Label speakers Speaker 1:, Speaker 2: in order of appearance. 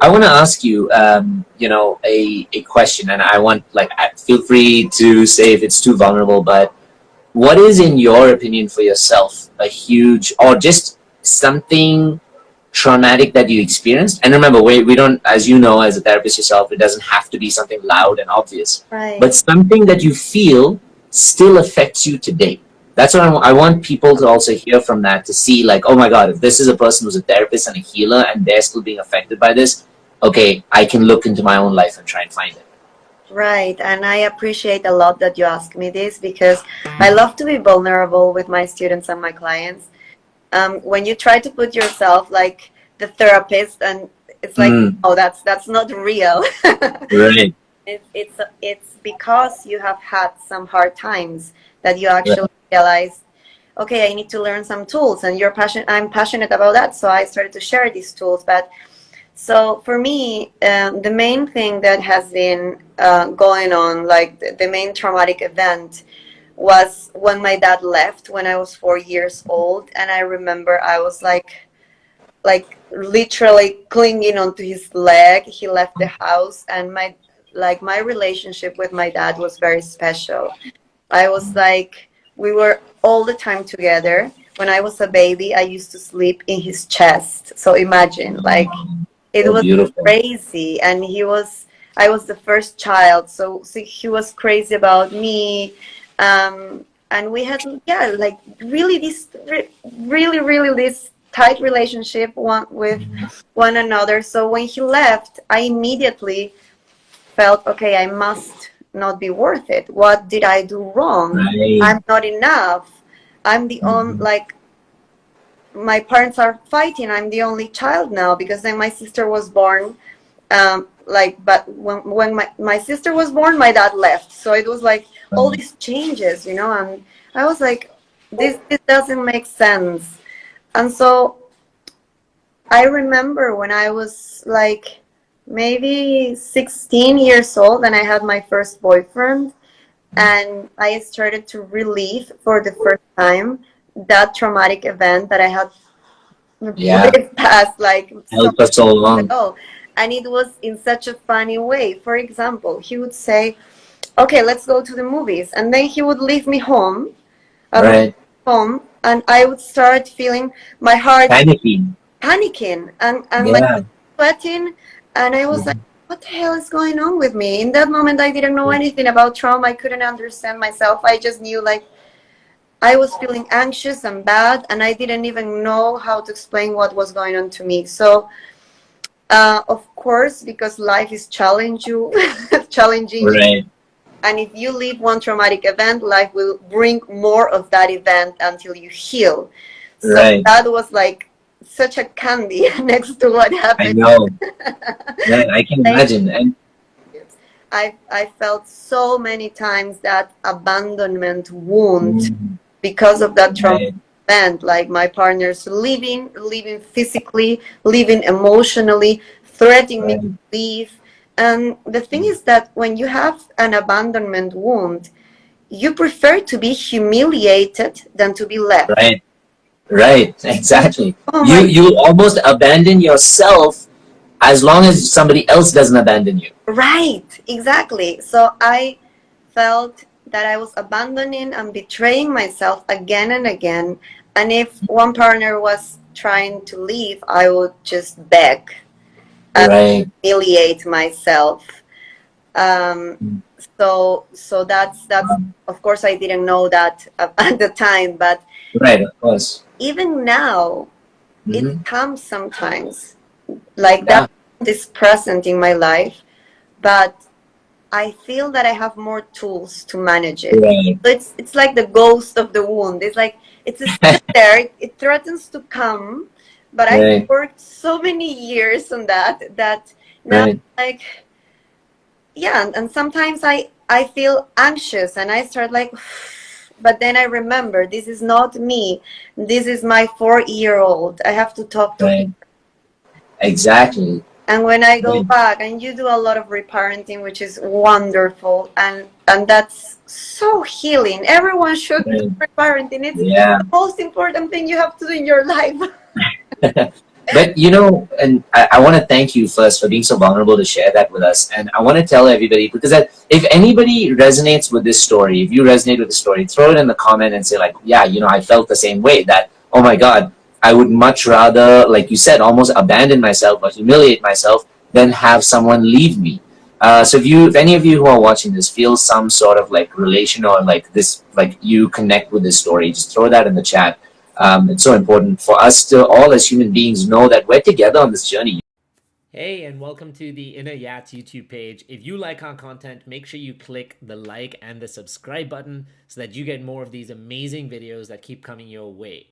Speaker 1: I want to ask you, a question, and I want, like, feel free to say if it's too vulnerable, but what is, in your opinion, for yourself, a huge, or just something traumatic that you experienced? And remember, we don't, as you know, as a therapist yourself, it doesn't have to be something loud and obvious,
Speaker 2: Right.
Speaker 1: but something that you feel still affects you today. That's what I want people to also hear from that, to see, like, oh my God, if this is a person who's a therapist and a healer and they're still being affected by this, okay, I can look into my own life and try and find it.
Speaker 2: Right, and I appreciate a lot that you ask me this because I love to be vulnerable with my students and my clients. When you try to put yourself like the therapist, and it's like, oh, that's not real.
Speaker 1: Right.
Speaker 2: It's because you have had some hard times that you
Speaker 1: Right.
Speaker 2: actually realize, okay, I need to learn some tools, and I'm passionate about that, so I started to share these tools. But so for me, the main thing that has been going on, like the main traumatic event, was when my dad left when I was 4 years old, and I remember I was like literally clinging onto his leg. He left the house, and my relationship with my dad was very special. I was like, we were all the time together. When I was a baby, I used to sleep in his chest. So imagine, like, it
Speaker 1: So
Speaker 2: was
Speaker 1: beautiful.
Speaker 2: crazy. And I was the first child. So he was crazy about me. And we had, yeah, like really really this tight relationship with one another. So when he left, I immediately felt, okay, I must not be worth it. What did I do wrong?
Speaker 1: Right.
Speaker 2: I'm not enough. I'm the only, like, my parents are fighting. I'm the only child now because then my sister was born. But when my sister was born, my dad left. So it was like all these changes, and I was like, this doesn't make sense. And so I remember when I was like maybe 16 years old and I had my first boyfriend, and I started to relive for the first time that traumatic event that I had
Speaker 1: Yeah.
Speaker 2: lived past like so
Speaker 1: Held for so
Speaker 2: long
Speaker 1: long.
Speaker 2: ago. And it was in such a funny way. For example, he would say, okay, let's go to the movies. And then he would leave me home,
Speaker 1: Right.
Speaker 2: home, and I would start feeling my heart
Speaker 1: Panicking.
Speaker 2: panicking and like
Speaker 1: Yeah.
Speaker 2: sweating. And I was like, what the hell is going on with me? In that moment, I didn't know anything about trauma. I couldn't understand myself. I just knew like I was feeling anxious and bad, and I didn't even know how to explain what was going on to me. So, of course, because life is challenging you,
Speaker 1: Right.
Speaker 2: and if you live one traumatic event, life will bring more of that event until you heal. So
Speaker 1: Right.
Speaker 2: that was like such a candy next to what
Speaker 1: I
Speaker 2: happened.
Speaker 1: know. Yeah, I can imagine. And
Speaker 2: I felt so many times that abandonment wound
Speaker 1: mm,
Speaker 2: because of that trauma
Speaker 1: right.
Speaker 2: event, like my partner's leaving physically, leaving emotionally, threatening me to
Speaker 1: Right.
Speaker 2: leave. And the thing is that when you have an abandonment wound, you prefer to be humiliated than to be left.
Speaker 1: Right. Right. Exactly.
Speaker 2: Oh
Speaker 1: You
Speaker 2: my,
Speaker 1: you almost abandon yourself as long as somebody else doesn't abandon you.
Speaker 2: right, exactly. So I felt that I was abandoning and betraying myself again and again. And if one partner was trying to leave, I would just beg and
Speaker 1: Right.
Speaker 2: humiliate myself. Um,
Speaker 1: Mm.
Speaker 2: so that's of course I didn't know that at the time, but
Speaker 1: Right. Of course.
Speaker 2: even now it
Speaker 1: Hmm.
Speaker 2: comes sometimes like that
Speaker 1: Yeah.
Speaker 2: is present in my life, but I feel that I have more tools to manage it.
Speaker 1: Right.
Speaker 2: So it's like the ghost of the wound. It's like it's still there. It threatens to come, but I've
Speaker 1: Right.
Speaker 2: worked so many years on that now,
Speaker 1: Right.
Speaker 2: like, yeah, and sometimes I feel anxious and I start like, but then I remember this is not me. This is my 4 year old. I have to talk to him.
Speaker 1: Right. Exactly.
Speaker 2: And when I go
Speaker 1: Right.
Speaker 2: back, and you do a lot of reparenting, which is wonderful, and that's so healing. Everyone should do
Speaker 1: Right.
Speaker 2: reparenting. It's
Speaker 1: Yeah.
Speaker 2: the most important thing you have to do in your life.
Speaker 1: But and I want to thank you first for being so vulnerable to share that with us. And I want to tell everybody, because if anybody resonates with this story, if you resonate with the story, throw it in the comment and say like, yeah, I felt the same way. That, oh my God, I would much rather, like you said, almost abandon myself or humiliate myself than have someone leave me. So if any of you who are watching this feel some sort of like relation or like this, like you connect with this story, just throw that in the chat. It's so important for us to all as human beings know that we're together on this journey.
Speaker 3: Hey, and welcome to the Inner Yats YouTube page. If you like our content, make sure you click the like and the subscribe button so that you get more of these amazing videos that keep coming your way.